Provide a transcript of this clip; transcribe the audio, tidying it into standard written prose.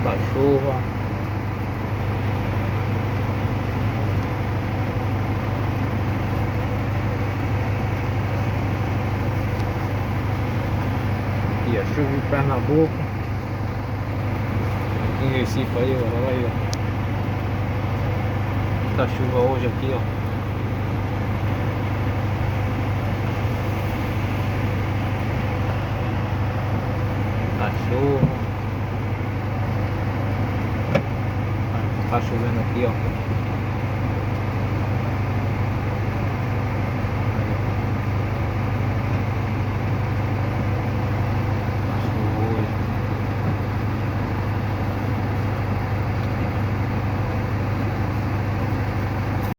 Tá chuva. E a chuva em Pernambuco. Aqui em Recife aí, ó. Olha aí, ó. Tá chuva hoje aqui, ó. Tá chuva. Tá chovendo aqui, ó.